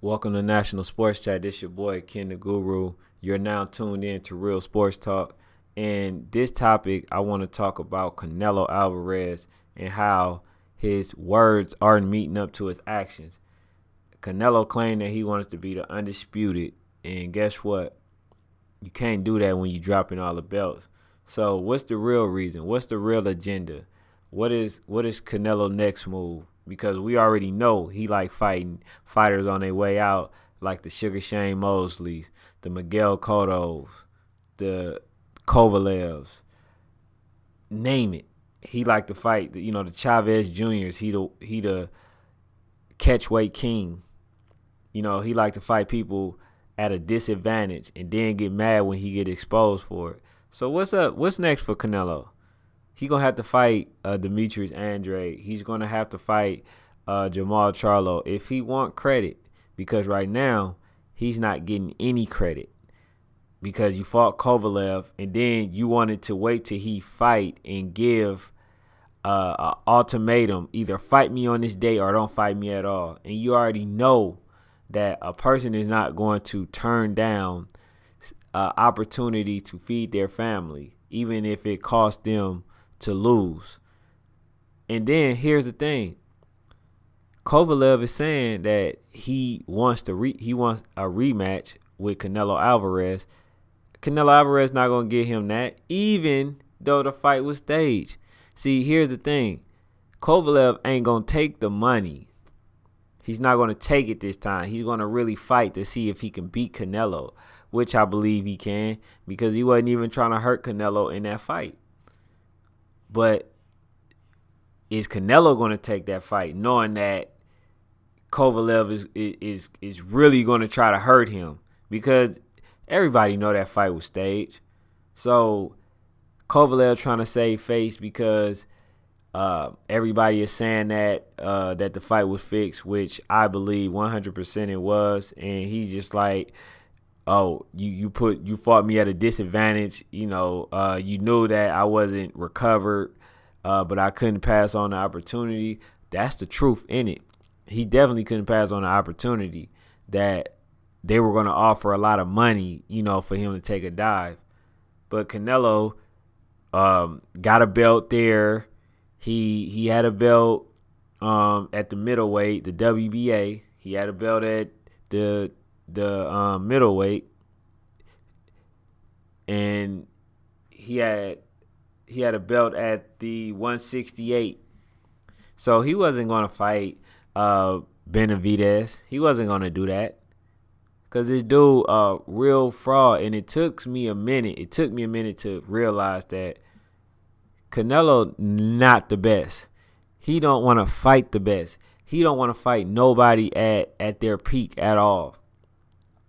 Welcome to National Sports Chat. This your boy Ken the Guru. You're now tuned in to Real Sports Talk. And this topic, I want to talk about Canelo Alvarez and how his words aren't meeting up to his actions. Canelo claimed that he wants to be the undisputed, and guess what? You can't do that when you're dropping all the belts. So what's the real reason? What's the real agenda? What is Canelo next move? Because we already know he like fighting fighters on their way out, like the Sugar Shane Mosleys, the Miguel Cottos, the Kovalevs, name it. He like to fight, the Chavez Juniors. He the catchweight king. He like to fight people at a disadvantage and then get mad when he get exposed for it. So what's up? What's next for Canelo? He gonna have to fight Demetrius Andrade. He's gonna have to fight Jamal Charlo if he want credit, because right now he's not getting any credit because you fought Kovalev and then you wanted to wait till he fight and give an ultimatum: either fight me on this day or don't fight me at all. And you already know that a person is not going to turn down opportunity to feed their family, even if it costs them to lose. And then here's the thing: Kovalev is saying that he wants a rematch with Canelo Alvarez. Canelo Alvarez not gonna get him that, even though the fight was staged. See, here's the thing: Kovalev ain't gonna take the money. He's not gonna take it this time. He's gonna really fight to see if he can beat Canelo, which I believe he can, because he wasn't even trying to hurt Canelo in that fight. But is Canelo going to take that fight knowing that Kovalev is really going to try to hurt him? Because everybody know that fight was staged. So Kovalev trying to save face because everybody is saying that the fight was fixed, which I believe 100% it was. And he's just like, oh, you fought me at a disadvantage. You knew that I wasn't recovered, but I couldn't pass on the opportunity. That's the truth in it. He definitely couldn't pass on the opportunity that they were going to offer a lot of money, for him to take a dive. But Canelo got a belt there. He had a belt at the middleweight, the WBA. He had a belt at the middleweight, and he had a belt at the 168. So he wasn't going to fight Benavidez. He wasn't going to do that, because this dude real fraud. And it took me a minute to realize that Canelo not the best. He don't want to fight the best. He don't want to fight nobody at their peak at all.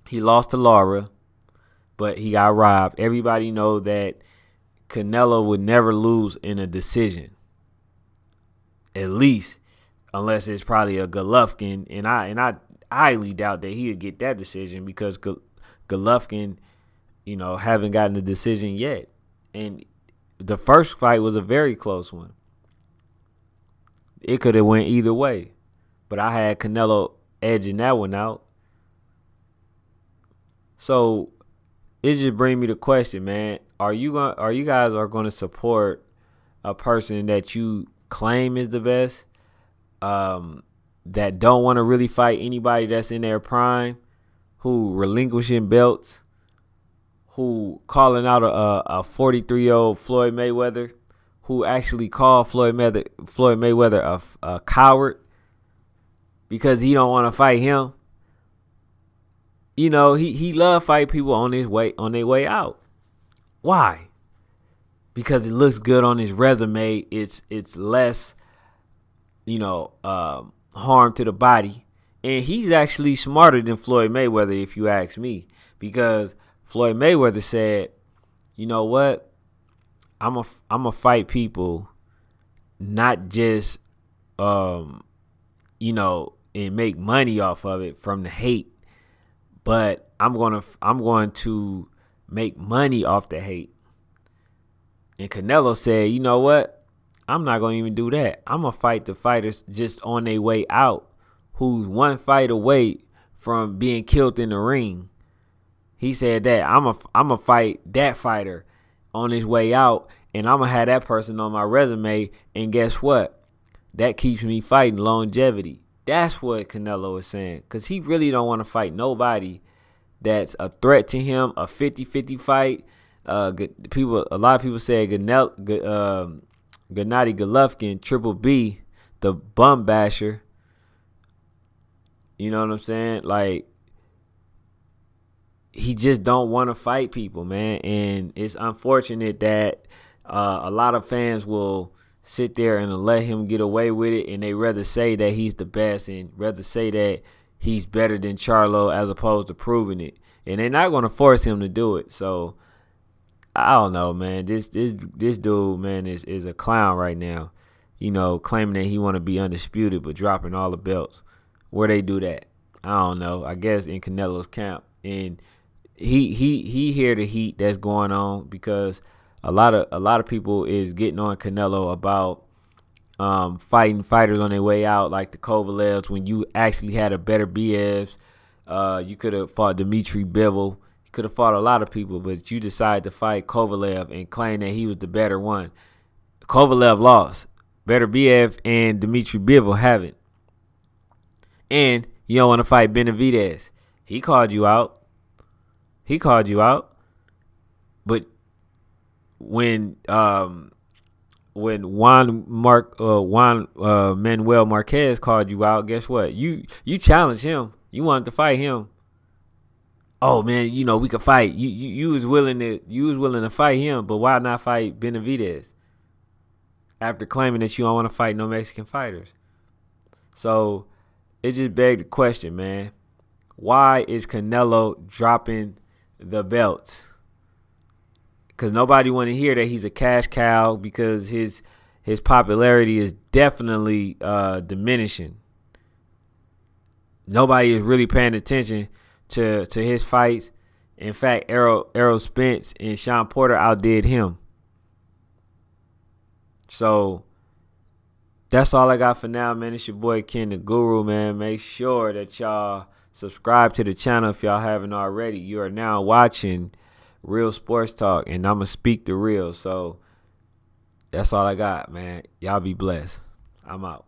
He lost to Lara, but he got robbed. Everybody know that Canelo would never lose in a decision, at least unless it's probably a Golovkin, and I highly doubt that he would get that decision, because Golovkin, haven't gotten the decision yet. And the first fight was a very close one. It could have went either way, but I had Canelo edging that one out. So it just brings me the question, man. Are you guys going to support a person that you claim is the best, that don't want to really fight anybody that's in their prime, who relinquishing belts, who calling out a 43-year-old Floyd Mayweather, who actually called Floyd Mayweather a coward because he don't want to fight him? He love fight people on their way out. Why? Because it looks good on his resume. It's less, harm to the body. And he's actually smarter than Floyd Mayweather, if you ask me, because Floyd Mayweather said, you know what? I'm a fight people, not just and make money off of it from the hate, but I'm going to make money off the hate. And Canelo said, you know what? I'm not going to even do that. I'm going to fight the fighters just on their way out, who's one fight away from being killed in the ring. He said that I'm a fight that fighter on his way out, and I'm gonna have that person on my resume. And guess what? That keeps me fighting longevity. That's what Canelo is saying, because he really don't want to fight nobody that's a threat to him. A 50-50 fight. A lot of people say Gennady Golovkin, Triple B, the bum basher. You know what I'm saying? Like, he just don't want to fight people, man. And it's unfortunate that a lot of fans will sit there and let him get away with it, and they rather say that he's the best and rather say that he's better than Charlo as opposed to proving it. And they're not going to force him to do it. So I don't know, man. This dude, man, is a clown right now. You know, claiming that he want to be undisputed but dropping all the belts. Where they do that? I don't know. I guess in Canelo's camp. And he hear the heat that's going on, because a lot of people is getting on Canelo about fighting fighters on their way out, like the Kovalevs. When you actually had a better BS, you could have fought Dmitry Bivol. You could have fought a lot of people, but you decided to fight Kovalev and claim that he was the better one. Kovalev lost. Better BF and Dmitry Bivol haven't. And you don't want to fight Benavidez. He called you out. But when Juan Manuel Marquez called you out, guess what? You challenged him. You wanted to fight him. Oh man, you know we could fight. You was willing to fight him, but why not fight Benavidez? After claiming that you don't want to fight no Mexican fighters. So it just begged the question, man. Why is Canelo dropping the belts? Because nobody want to hear that he's a cash cow, because his popularity is definitely diminishing. Nobody is really paying attention to his fights. In fact, Errol Spence and Sean Porter outdid him. So that's all I got for now, man. It's your boy Ken the Guru, man. Make sure that y'all subscribe to the channel if y'all haven't already. You are now watching Real Sports Talk, and I'm going to speak the real. So that's all I got, man. Y'all be blessed. I'm out.